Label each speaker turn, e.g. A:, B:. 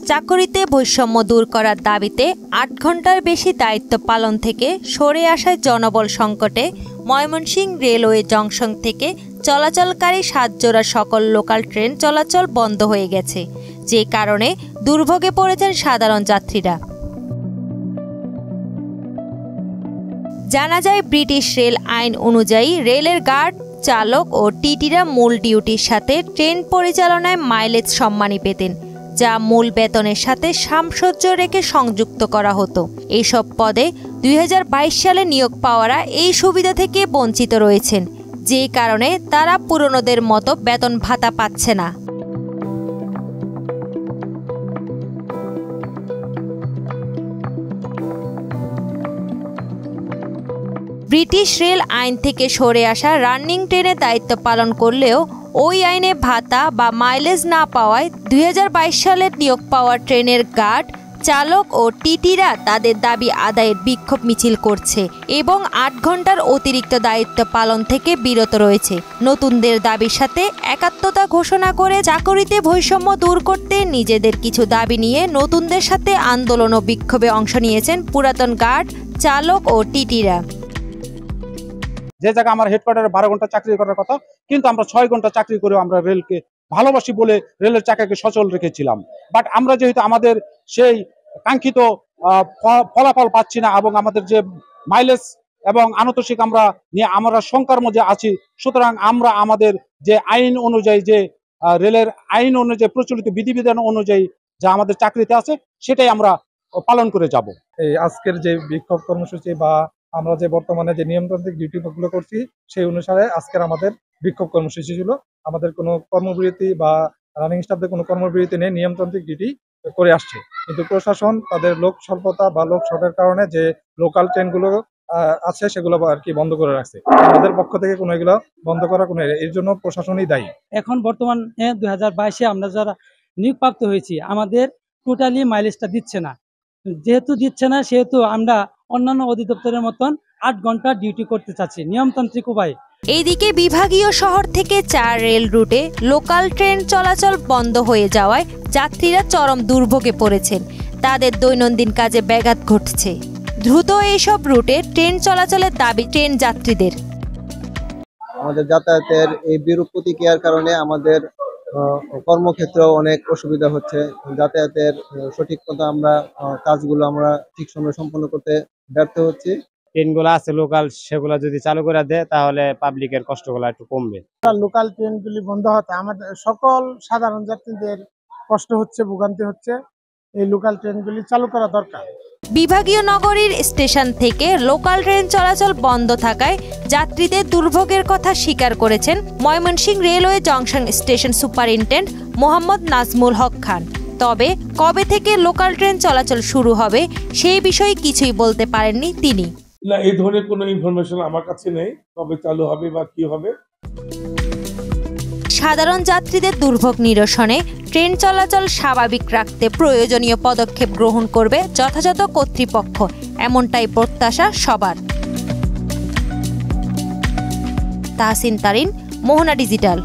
A: চাকরিতে বৈষম্য দূর করার দাবিতে ৮ ঘন্টার বেশি দায়িত্ব পালন থেকে সরে আসায় জনবল সংকটে ময়মনসিংহ রেলওয়ে জংশন থেকে চলাচলকারী ৭ জোড়া সকল লোকাল ট্রেন চলাচল বন্ধ হয়ে গেছে, যে কারণে দুর্ভোগে পড়েছেন সাধারণ যাত্রীরা। জানা যায়, ব্রিটিশ রেল আইন অনুযায়ী রেলের গার্ড, চালক ও টিটিরা মূল ডিউটির সাথে ট্রেন পরিচালনায় মাইলেজ সম্মানী পেতেন, যা মূল বেতনের সাথে সামঞ্জস্য রেখে সংযুক্ত করা হতো। এইসব পদে ২০২২ সালে নিয়োগ পাওয়ারা এই সুবিধা থেকে বঞ্চিত রয়েছেন, যে কারণে তারা পুরনোদের মতো বেতন ভাতা পাচ্ছে না। ব্রিটিশ রেল আইন থেকে সরে আসা রানিং ট্রেনে দায়িত্ব পালন করলেও ওই আইনে ভাতা বা মাইলেজ না পাওয়ায় ২০২২ সালে নিয়োগ পাওয়া ট্রেনের গার্ড, চালক ও টিটিরা তাদের দাবি আদায়ের বিক্ষোভ মিছিল করছে এবং ৮ ঘন্টার অতিরিক্ত দায়িত্ব পালন থেকে বিরত রয়েছে। নতুনদের দাবির সাথে একাত্মতা ঘোষণা করে চাকরিতে বৈষম্য দূর করতে নিজেদের কিছু দাবি নিয়ে নতুনদের সাথে আন্দোলন ও বিক্ষোভে অংশ নিয়েছেন পুরাতন গার্ড, চালক ও টিটিরা।
B: যে জায়গায় আমার হেডকোয়ার্টারে 12 ঘন্টা চাকরি করার কথা, কিন্তু আমরা 6 ঘন্টা চাকরি করেও আমরা রেলকে ভালোবাসি বলে রেলের চাকাকে সচল রেখেছিলাম। বাট আমরা যেহেতু আমাদের সেই কাঙ্ক্ষিত ফলাফল পাচ্ছি না এবং আমাদের যে মাইলেজ এবং আনুতোষিক আমরা শঙ্কার মধ্যে আছি, সুতরাং আমরা আমাদের যে আইন অনুযায়ী, যে রেলের আইন অনুযায়ী প্রচলিত বিধিবিধান অনুযায়ী যা আমাদের চাকরিতে আছে সেটাই আমরা পালন করে যাব।
C: এই আজকের যে বিক্ষোভ কর্মসূচি বা আমরা যে বর্তমানে যে নিয়মতান্ত্রিক ডিউটিগুলো করছি সেই অনুসারে আজকের আমাদের বিক্ষোভ কর্মসূচি ছিল। আমাদের কোনো কর্মবিরতি বা রানিং স্টাফদের কোনো কর্মবিরতি নেই, নিয়মতান্ত্রিক ডিউটি করে আসছে। কিন্তু প্রশাসন তাদের লোক স্বল্পতা বা লোক শর্টের কারণে যে লোকাল ট্রেনগুলো আছে সেগুলো আর কি বন্ধ করে রাখছে। আমাদের পক্ষ থেকে কোনো এগুলো বন্ধ করা কোনো, এর জন্য প্রশাসনই দায়ী।
D: এখন বর্তমানে ২০২২-এ আমরা যারা নিয়োগপ্রাপ্ত হয়েছি, আমাদের টোটালি মাইলেজটা দিচ্ছে না। যেহেতু দিচ্ছে না, সেহেতু আমরা অন্যান্য অধিদপ্তরের মতন ৮ ঘন্টা ডিউটি করতে চাচ্ছি নিয়মতান্ত্রিক উপায়ে।
A: এইদিকে বিভাগীয় শহর থেকে ৪ রেল রুটে লোকাল ট্রেন চলাচল বন্ধ হয়ে যাওয়ায় যাত্রীরা চরম দুর্ভোগে পড়েছেন। তাদের দৈনন্দিন কাজে ব্যাঘাত ঘটছে। দ্রুত এইসব রুটে ট্রেন চলাচলের দাবি ট্রেন যাত্রীদের।
E: আমাদের যাতায়াতের এই বিরূপ প্রতিক্রিয়ার কারণে আমাদের কর্মক্ষেত্রেও অনেক অসুবিধা হচ্ছে। যাতায়াতের সঠিক মতো আমরা কাজগুলো আমরা ঠিক সময়ে সম্পন্ন করতে ব্যর্থ হচ্ছি।
F: ট্রেনগুলো আছে লোকাল, সেগুলো যদি চালু করে দেয় তাহলে পাবলিকের কষ্টগুলো একটু কমবে।
G: লোকাল ট্রেনগুলি বন্ধ হতে আমাদের সকল সাধারণ যাত্রীদের কষ্ট হচ্ছে, ভোগান্তি হচ্ছে। এই লোকাল ট্রেনগুলি চালু করা দরকার।
A: বিভাগীয় নগরীর স্টেশন থেকে লোকাল ট্রেন চলাচল বন্ধ থাকায় যাত্রীদের দুর্ভোগের কথা স্বীকার করেছেন Mymensingh railway junction station superintendent Mohammad Nazmul Haque Khan. তবে কবে থেকে লোকাল ট্রেন চলাচল শুরু হবে সেই বিষয়ে কিছুই বলতে পারেননি তিনি।
H: না, এই ধরনের কোনো ইনফরমেশন আমার কাছে নেই, কবে চালু হবে বা কি হবে।
A: সাধারণ যাত্রীদের দুর্ভোগ নিরসনে ট্রেন চলাচল স্বাভাবিক রাখতে প্রয়োজনীয় পদক্ষেপ গ্রহণ করবে যথাযথ কর্তৃপক্ষ, এমনটাই প্রত্যাশা সবার। তাহসিন তারিন, মোহনা ডিজিটাল।